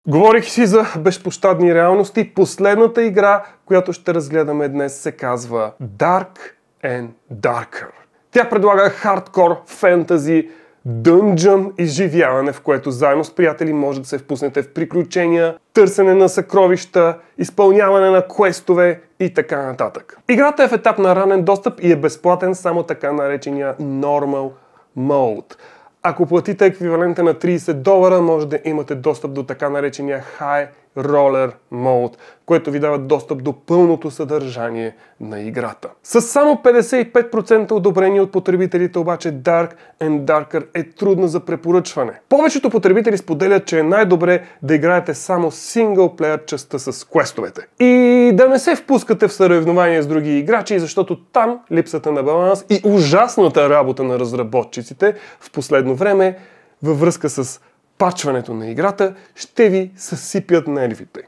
Говорих си за безпощадни реалности. Последната игра, която ще разгледаме днес, се казва Dark and Darker. Тя предлага хардкор, фентази, дънджън изживяване, в което заедно с приятели може да се впуснете в приключения, търсене на съкровища, изпълняване на квестове и така нататък. Играта е в етап на ранен достъп и е безплатен само така наречения Normal Mode. Ако платите еквивалента на $30, може да имате достъп до така наречения High Roller Mode, което ви дава достъп до пълното съдържание на играта. С само 55% одобрение от потребителите обаче Dark and Darker е трудна за препоръчване. Повечето потребители споделят, че е най-добре да играете само синглплеер частта с квестовете. И да не се впускате в съревнования с други играчи, защото там липсата на баланс и ужасната работа на разработчиците в последно време във връзка с пачването на играта ще ви съсипят нервите.